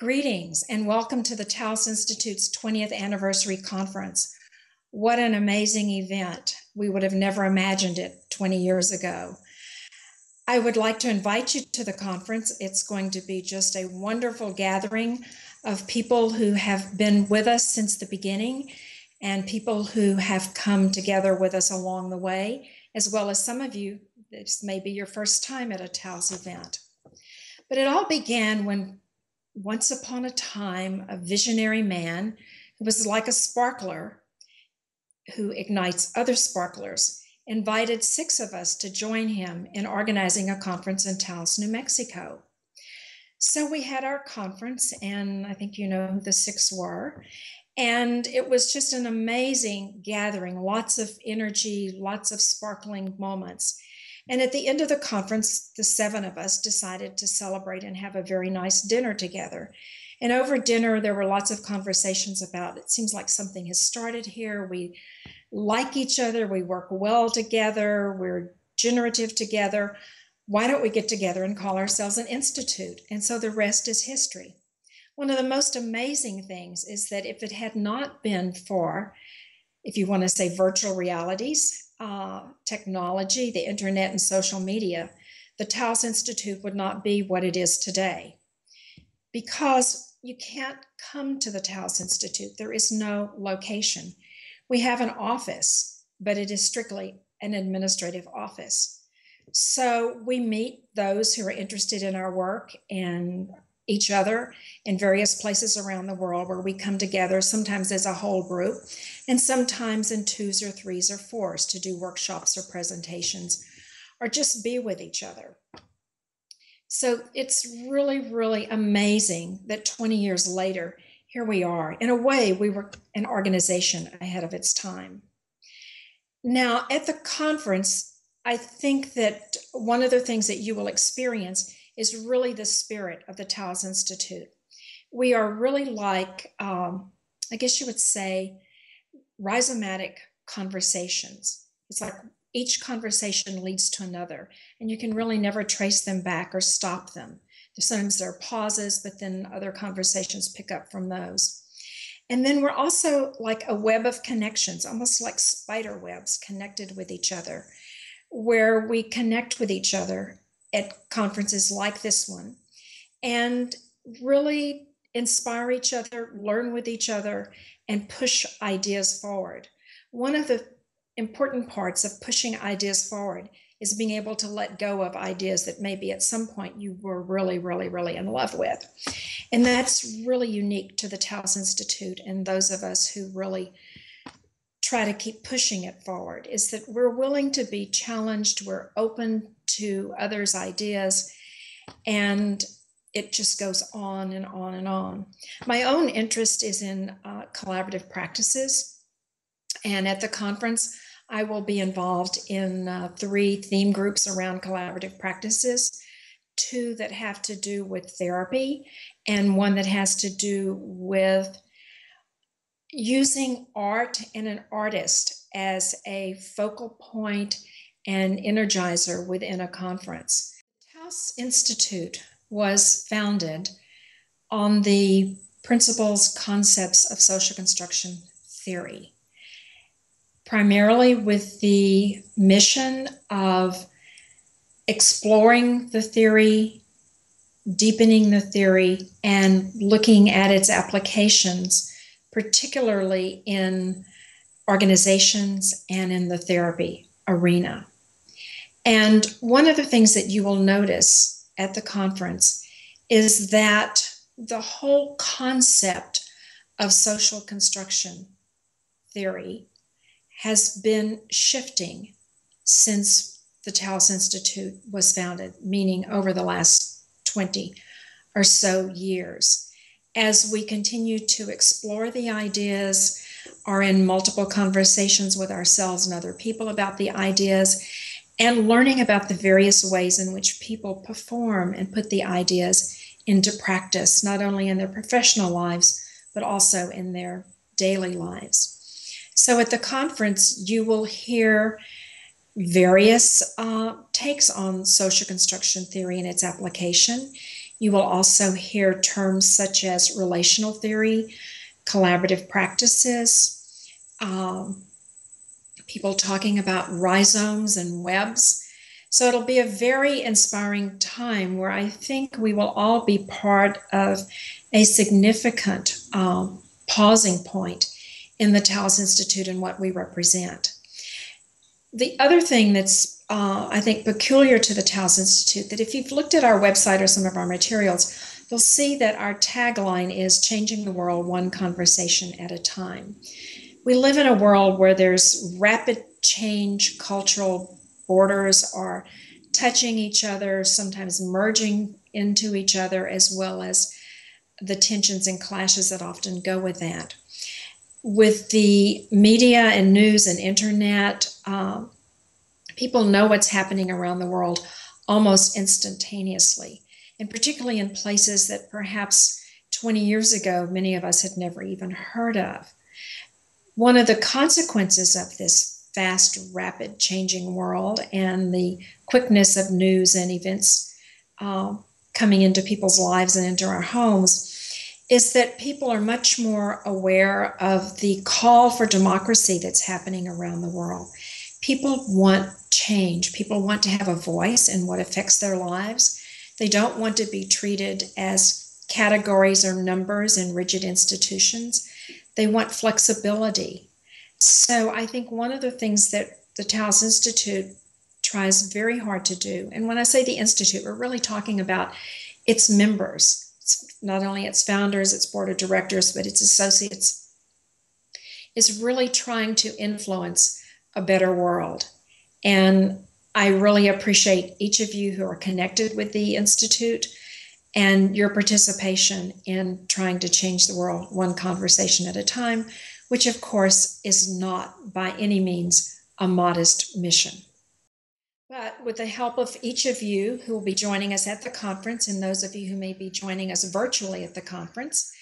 Greetings and welcome to the Taos Institute's 20th anniversary conference. What an amazing event. We would have never imagined it 20 years ago. I would like to invite you to the conference. It's going to be just a wonderful gathering of people who have been with us since the beginning and people who have come together with us along the way, as well as some of you, this may be your first time at a Taos event. But it all began when once upon a time, a visionary man who was like a sparkler who ignites other sparklers invited 6 of us to join him in organizing a conference in Taos, New Mexico. So we had our conference, and I think you know who the 6 were. And it was just an amazing gathering, lots of energy, lots of sparkling moments. And at the end of the conference, the 7 of us decided to celebrate and have a very nice dinner together. And over dinner, there were lots of conversations about, it seems like something has started here. We like each other. We work well together. We're generative together. Why don't we get together and call ourselves an institute? And so the rest is history. One of the most amazing things is that if it had not been for, if you want to say virtual realities, technology, the internet, and social media, the Taos Institute would not be what it is today. Because you can't come to the Taos Institute, there is no location. We have an office, but it is strictly an administrative office. So we meet those who are interested in our work and each other in various places around the world where we come together, sometimes as a whole group, and sometimes in 2s or 3s or 4s to do workshops or presentations, or just be with each other. So it's really, really amazing that 20 years later, here we are. In a way, we were an organization ahead of its time. Now, at the conference, I think that one of the things that you will experience is really the spirit of the Taos Institute. We are really like, I guess you would say, rhizomatic conversations. It's like each conversation leads to another, and you can really never trace them back or stop them. Sometimes there are pauses, but then other conversations pick up from those. And then we're also like a web of connections, almost like spider webs connected with each other, where we connect with each other at conferences like this one and really inspire each other, learn with each other, and push ideas forward. One of the important parts of pushing ideas forward is being able to let go of ideas that maybe at some point you were really, really, really in love with. And that's really unique to the Taos Institute and those of us who really try to keep pushing it forward, is that we're willing to be challenged, we're open to others' ideas, and it just goes on and on and on. My own interest is in collaborative practices, and at the conference, I will be involved in 3 theme groups around collaborative practices, 2 that have to do with therapy, and 1 that has to do with using art and an artist as a focal point and energizer within a conference. The Taos Institute was founded on the principles, concepts of social construction theory, primarily with the mission of exploring the theory, deepening the theory, and looking at its applications, particularly in organizations and in the therapy arena. And one of the things that you will notice at the conference is that the whole concept of social construction theory has been shifting since the Taos Institute was founded, meaning over the last 20 or so years. As we continue to explore the ideas, are in multiple conversations with ourselves and other people about the ideas, and learning about the various ways in which people perform and put the ideas into practice, not only in their professional lives, but also in their daily lives. So at the conference, you will hear various takes on social construction theory and its application. You will also hear terms such as relational theory, collaborative practices, people talking about rhizomes and webs. So it'll be a very inspiring time where I think we will all be part of a significant pausing point in the Taos Institute and what we represent. The other thing that's, I think, peculiar to the Taos Institute, that if you've looked at our website or some of our materials, you'll see that our tagline is changing the world one conversation at a time. We live in a world where there's rapid change, cultural borders are touching each other, sometimes merging into each other, as well as the tensions and clashes that often go with that. With the media and news and internet, people know what's happening around the world almost instantaneously, and particularly in places that perhaps 20 years ago, many of us had never even heard of. One of the consequences of this fast, rapid changing world and the quickness of news and events coming into people's lives and into our homes is that people are much more aware of the call for democracy that's happening around the world. People want change. People want to have a voice in what affects their lives. They don't want to be treated as categories or numbers in rigid institutions. They want flexibility. So I think one of the things that the Taos Institute tries very hard to do, and when I say the Institute, we're really talking about its members. It's not only its founders, its board of directors, but its associates, is really trying to influence a better world. And I really appreciate each of you who are connected with the Institute and your participation in trying to change the world one conversation at a time, which of course is not by any means a modest mission. But with the help of each of you who will be joining us at the conference, and those of you who may be joining us virtually at the conference,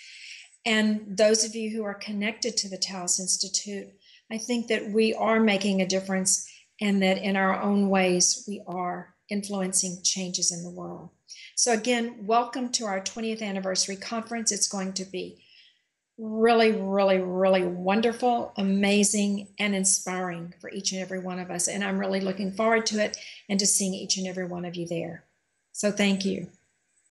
and those of you who are connected to the Taos Institute, I think that we are making a difference, and that in our own ways we are influencing changes in the world. So again, welcome to our 20th anniversary conference. It's going to be really, really, really wonderful, amazing, and inspiring for each and every one of us. And I'm really looking forward to it and to seeing each and every one of you there. So thank you.